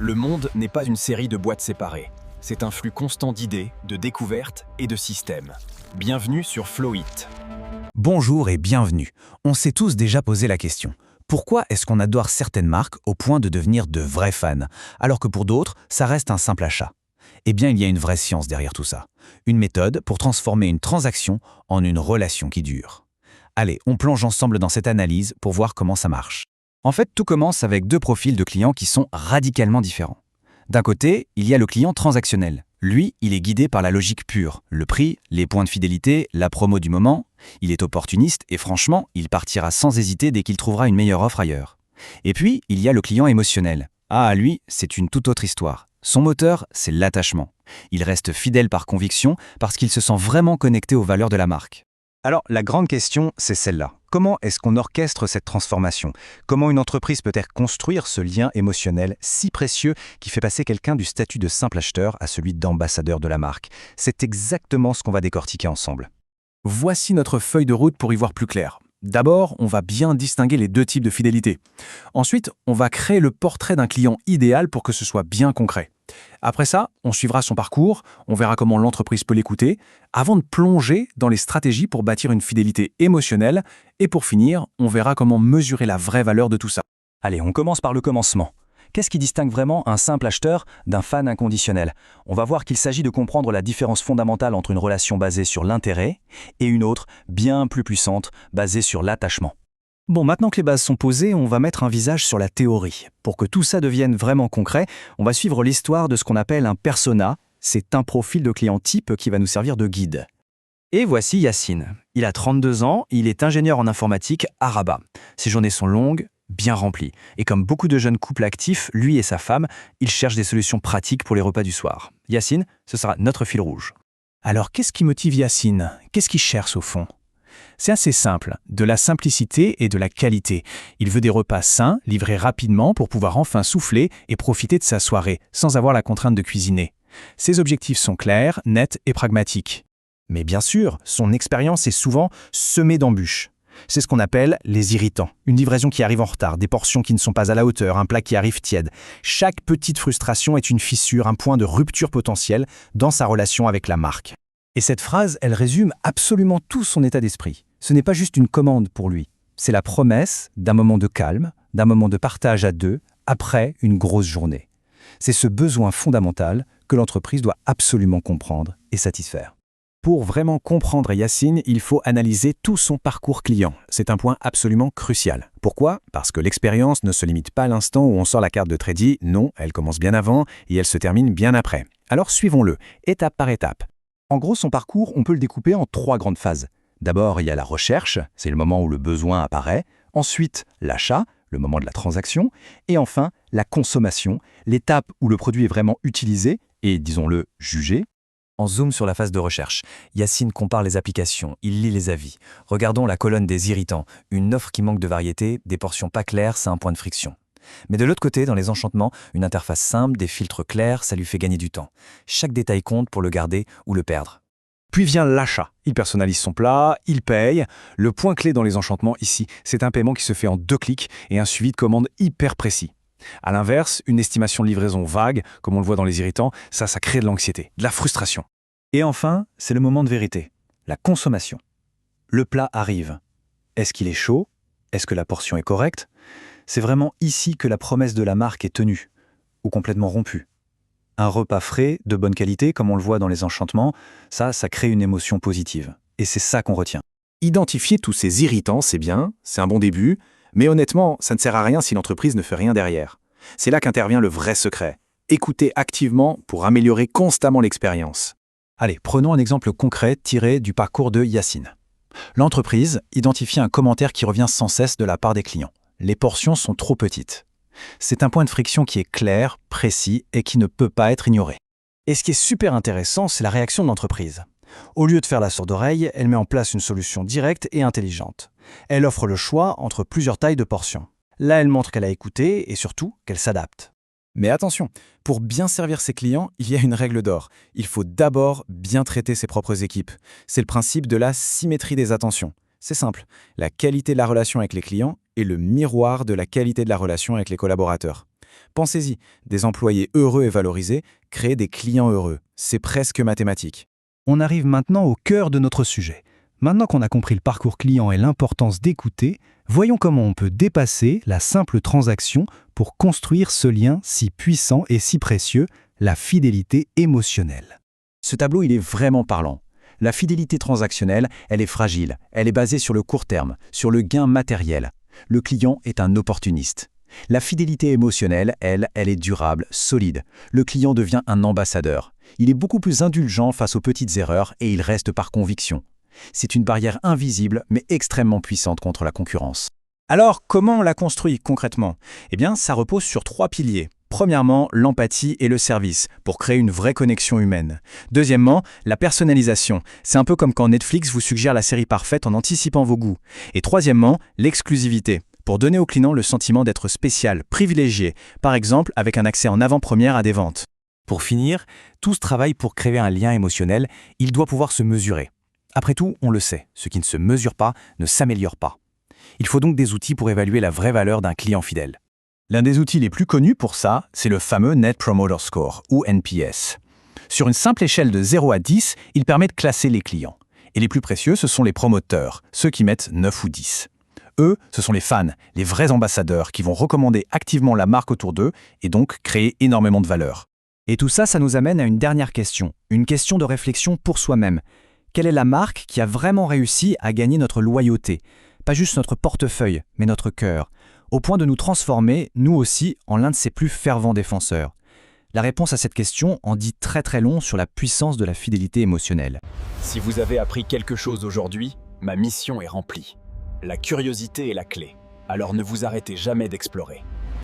Le monde n'est pas une série de boîtes séparées. C'est un flux constant d'idées, de découvertes et de systèmes. Bienvenue sur Flowit. Bonjour et bienvenue. On s'est tous déjà posé la question. Pourquoi est-ce qu'on adore certaines marques au point de devenir de vrais fans, alors que pour d'autres, ça reste un simple achat? Eh bien, il y a une vraie science derrière tout ça. Une méthode pour transformer une transaction en une relation qui dure. Allez, on plonge ensemble dans cette analyse pour voir comment ça marche. En fait, tout commence avec deux profils de clients qui sont radicalement différents. D'un côté, il y a le client transactionnel. Lui, il est guidé par la logique pure, le prix, les points de fidélité, la promo du moment. Il est opportuniste et franchement, il partira sans hésiter dès qu'il trouvera une meilleure offre ailleurs. Et puis, il y a le client émotionnel. Ah, lui, c'est une toute autre histoire. Son moteur, c'est l'attachement. Il reste fidèle par conviction parce qu'il se sent vraiment connecté aux valeurs de la marque. Alors, la grande question, c'est celle-là. Comment est-ce qu'on orchestre cette transformation? Comment une entreprise peut-elle construire ce lien émotionnel si précieux qui fait passer quelqu'un du statut de simple acheteur à celui d'ambassadeur de la marque? C'est exactement ce qu'on va décortiquer ensemble. Voici notre feuille de route pour y voir plus clair. D'abord, on va bien distinguer les deux types de fidélité. Ensuite, on va créer le portrait d'un client idéal pour que ce soit bien concret. Après ça, on suivra son parcours, on verra comment l'entreprise peut l'écouter, avant de plonger dans les stratégies pour bâtir une fidélité émotionnelle. Et pour finir, on verra comment mesurer la vraie valeur de tout ça. Allez, on commence par le commencement. Qu'est-ce qui distingue vraiment un simple acheteur d'un fan inconditionnel? On va voir qu'il s'agit de comprendre la différence fondamentale entre une relation basée sur l'intérêt et une autre, bien plus puissante, basée sur l'attachement. Bon, maintenant que les bases sont posées, on va mettre un visage sur la théorie. Pour que tout ça devienne vraiment concret, on va suivre l'histoire de ce qu'on appelle un persona. C'est un profil de client type qui va nous servir de guide. Et voici Yacine. Il a 32 ans, il est ingénieur en informatique à Rabat. Ses journées sont longues, bien remplies. Et comme beaucoup de jeunes couples actifs, lui et sa femme, ils cherchent des solutions pratiques pour les repas du soir. Yacine, ce sera notre fil rouge. Alors, qu'est-ce qui motive Yacine? Qu'est-ce qu'il cherche au fond? C'est assez simple, de la simplicité et de la qualité. Il veut des repas sains, livrés rapidement pour pouvoir enfin souffler et profiter de sa soirée, sans avoir la contrainte de cuisiner. Ses objectifs sont clairs, nets et pragmatiques. Mais bien sûr, son expérience est souvent semée d'embûches. C'est ce qu'on appelle les irritants. Une livraison qui arrive en retard, des portions qui ne sont pas à la hauteur, un plat qui arrive tiède. Chaque petite frustration est une fissure, un point de rupture potentiel dans sa relation avec la marque. Et cette phrase, elle résume absolument tout son état d'esprit. Ce n'est pas juste une commande pour lui. C'est la promesse d'un moment de calme, d'un moment de partage à deux, après une grosse journée. C'est ce besoin fondamental que l'entreprise doit absolument comprendre et satisfaire. Pour vraiment comprendre Yacine, il faut analyser tout son parcours client. C'est un point absolument crucial. Pourquoi? Parce que l'expérience ne se limite pas à l'instant où on sort la carte de crédit. Non, elle commence bien avant et elle se termine bien après. Alors suivons-le, étape par étape. En gros, son parcours, on peut le découper en 3 grandes phases. D'abord, il y a la recherche, c'est le moment où le besoin apparaît. Ensuite, l'achat, le moment de la transaction. Et enfin, la consommation, l'étape où le produit est vraiment utilisé et, disons-le, jugé. On zoome sur la phase de recherche. Yacine compare les applications, il lit les avis. Regardons la colonne des irritants. Une offre qui manque de variété, des portions pas claires, c'est un point de friction. Mais de l'autre côté, dans les enchantements, une interface simple, des filtres clairs, ça lui fait gagner du temps. Chaque détail compte pour le garder ou le perdre. Puis vient l'achat. Il personnalise son plat, il paye. Le point clé dans les enchantements ici, c'est un paiement qui se fait en 2 clics et un suivi de commande hyper précis. À l'inverse, une estimation de livraison vague, comme on le voit dans les irritants, ça crée de l'anxiété, de la frustration. Et enfin, c'est le moment de vérité, la consommation. Le plat arrive. Est-ce qu'il est chaud? Est-ce que la portion est correcte? C'est vraiment ici que la promesse de la marque est tenue, ou complètement rompue. Un repas frais, de bonne qualité, comme on le voit dans les enchantements, ça crée une émotion positive. Et c'est ça qu'on retient. Identifier tous ces irritants, c'est bien, c'est un bon début, mais honnêtement, ça ne sert à rien si l'entreprise ne fait rien derrière. C'est là qu'intervient le vrai secret. Écouter activement pour améliorer constamment l'expérience. Allez, prenons un exemple concret tiré du parcours de Yacine. L'entreprise identifie un commentaire qui revient sans cesse de la part des clients. Les portions sont trop petites. C'est un point de friction qui est clair, précis et qui ne peut pas être ignoré. Et ce qui est super intéressant, c'est la réaction de l'entreprise. Au lieu de faire la sourde oreille, elle met en place une solution directe et intelligente. Elle offre le choix entre plusieurs tailles de portions. Là, elle montre qu'elle a écouté et surtout qu'elle s'adapte. Mais attention, pour bien servir ses clients, il y a une règle d'or. Il faut d'abord bien traiter ses propres équipes. C'est le principe de la symétrie des attentions. C'est simple, la qualité de la relation avec les clients est le miroir de la qualité de la relation avec les collaborateurs. Pensez-y, des employés heureux et valorisés créent des clients heureux. C'est presque mathématique. On arrive maintenant au cœur de notre sujet. Maintenant qu'on a compris le parcours client et l'importance d'écouter, voyons comment on peut dépasser la simple transaction pour construire ce lien si puissant et si précieux, la fidélité émotionnelle. Ce tableau, il est vraiment parlant. La fidélité transactionnelle, elle est fragile. Elle est basée sur le court terme, sur le gain matériel. Le client est un opportuniste. La fidélité émotionnelle, elle est durable, solide. Le client devient un ambassadeur. Il est beaucoup plus indulgent face aux petites erreurs et il reste par conviction. C'est une barrière invisible mais extrêmement puissante contre la concurrence. Alors, comment on la construit concrètement? Eh bien, ça repose sur 3 piliers. Premièrement, l'empathie et le service, pour créer une vraie connexion humaine. Deuxièmement, la personnalisation. C'est un peu comme quand Netflix vous suggère la série parfaite en anticipant vos goûts. Et troisièmement, l'exclusivité, pour donner au client le sentiment d'être spécial, privilégié, par exemple avec un accès en avant-première à des ventes. Pour finir, tout ce travail pour créer un lien émotionnel, il doit pouvoir se mesurer. Après tout, on le sait, ce qui ne se mesure pas ne s'améliore pas. Il faut donc des outils pour évaluer la vraie valeur d'un client fidèle. L'un des outils les plus connus pour ça, c'est le fameux Net Promoter Score, ou NPS. Sur une simple échelle de 0 à 10, il permet de classer les clients. Et les plus précieux, ce sont les promoteurs, ceux qui mettent 9 ou 10. Eux, ce sont les fans, les vrais ambassadeurs qui vont recommander activement la marque autour d'eux et donc créer énormément de valeur. Et tout ça, ça nous amène à une dernière question, une question de réflexion pour soi-même. Quelle est la marque qui a vraiment réussi à gagner notre loyauté? Pas juste notre portefeuille, mais notre cœur, au point de nous transformer, nous aussi, en l'un de ses plus fervents défenseurs. La réponse à cette question en dit très très long sur la puissance de la fidélité émotionnelle. Si vous avez appris quelque chose aujourd'hui, ma mission est remplie. La curiosité est la clé, alors ne vous arrêtez jamais d'explorer.